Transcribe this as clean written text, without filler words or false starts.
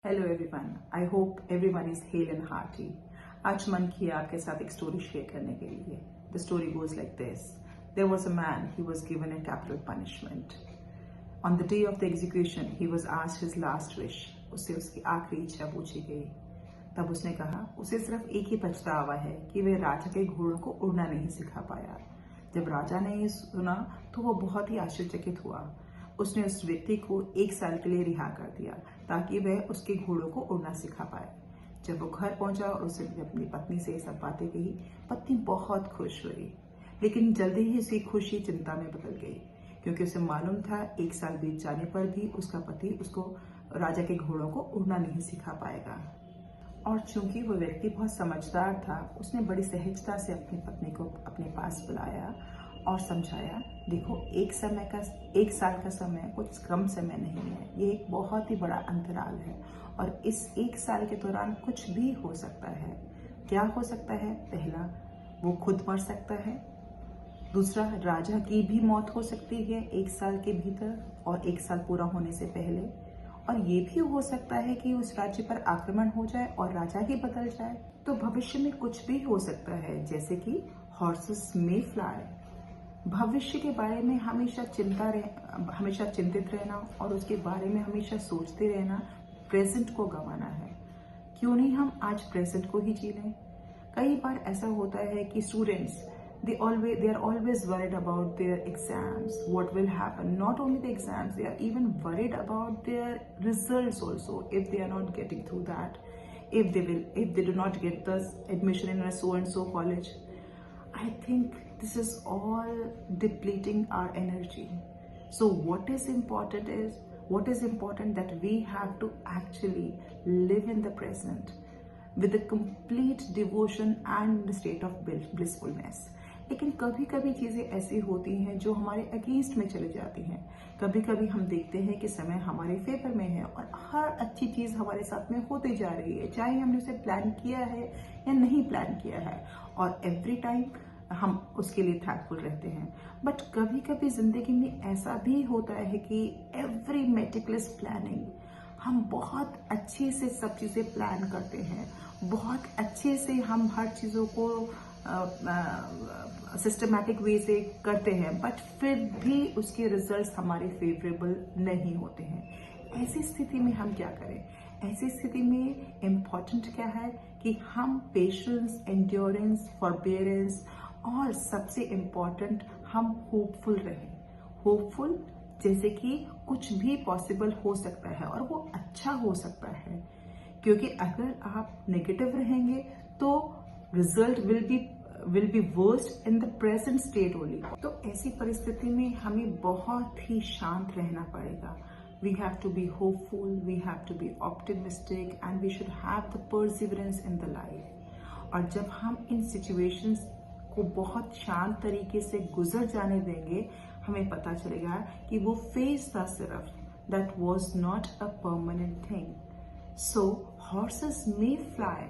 Hello everyone, I hope everyone is hello and hearty. आज मन किया आपके साथ एक स्टोरी शेयर करने के लिए। The story goes like this. There was a man, he was given a capital punishment. On the day of the execution he was asked his last wish. उससे उसकी आखिरी इच्छा पूछी गई। तब उसने कहा उसे सिर्फ एक ही पछतावा है कि वह राजा के घोड़ों को उड़ना नहीं सिखा पाया। जब राजा ने ये सुना तो वो बहुत ही आश्चर्यचकित हुआ। उसने उस व्यक्ति को 1 साल के लिए रिहा कर दिया ताकि वह उसके घोड़ों को उड़ना सिखा पाए। जब वो घर पहुंचा और उसने अपनी पत्नी से सब बातें कही, पत्नी बहुत खुश हुई। लेकिन जल्दी ही उसकी खुशी चिंता में बदल गई, क्योंकि उसे मालूम था 1 साल बीत जाने पर भी उसका पति उसको राजा के घोड़ों को उड़ना नहीं सिखा पाएगा। और चूंकि वो व्यक्ति बहुत समझदार था, उसने बड़ी सहजता से अपनी पत्नी को अपने पास बुलाया और समझाया, देखो 1 साल का समय कुछ कम समय नहीं है, ये एक बहुत ही बड़ा अंतराल है और इस 1 साल के दौरान कुछ भी हो सकता है। क्या हो सकता है? पहला, वो खुद मर सकता है। दूसरा, राजा की भी मौत हो सकती है 1 साल के भीतर और 1 साल पूरा होने से पहले। और ये भी हो सकता है कि उस राज्य पर आक्रमण हो जाए और राजा ही बदल जाए। तो भविष्य में कुछ भी हो सकता है, जैसे कि हॉर्सेस में फ्लाई। भविष्य के बारे में हमेशा चिंतित रहना और उसके बारे में हमेशा सोचते रहना प्रेजेंट को गंवाना है। क्यों नहीं हम आज प्रेजेंट को ही जी लें? कई बार ऐसा होता है कि students they are always worried about their exams, what will happen. Not only the exams, they are even worried about their results also, if they are not getting through that, if they do not get the admission in a so and so college. I think this is all depleting our energy. So what is important that we have to actually live in the present with a complete devotion and the state of blissfulness. लेकिन कभी कभी चीजें ऐसी होती हैं जो हमारे against में चली जाती हैं। कभी कभी हम देखते हैं कि समय हमारे फेवर में है और हर अच्छी चीज हमारे साथ में होती जा रही है, चाहे हमने उसे प्लान किया है या नहीं प्लान किया है, और एवरी टाइम हम उसके लिए थैंकफुल रहते हैं। बट कभी कभी जिंदगी में ऐसा भी होता है कि एवरी मेटिकुलस प्लानिंग, हम बहुत अच्छे से सब चीजें प्लान करते हैं, बहुत अच्छे से हम हर चीजों को सिस्टमैटिक वे से करते हैं, बट फिर भी उसके रिजल्ट्स हमारे फेवरेबल नहीं होते हैं। ऐसी स्थिति में हम क्या करें? ऐसी स्थिति में इम्पॉर्टेंट क्या है कि हम पेशेंस, एंड्योरेंस, फॉरबेरेंस और सबसे इम्पॉर्टेंट हम होपफुल रहें। होपफुल जैसे कि कुछ भी पॉसिबल हो सकता है और वो अच्छा हो सकता है, क्योंकि अगर आप नेगेटिव रहेंगे तो result will be worst in the present state only. तो ऐसी परिस्थिति में हमें बहुत ही शांत रहना पड़ेगा। We have to be hopeful, we have to be optimistic and we should have the perseverance in the life. और जब हम इन सिचुएशंस को बहुत शांत तरीके से गुजर जाने देंगे, हमें पता चलेगा कि वो फेज था सिर्फ, that was not a permanent thing. So horses may fly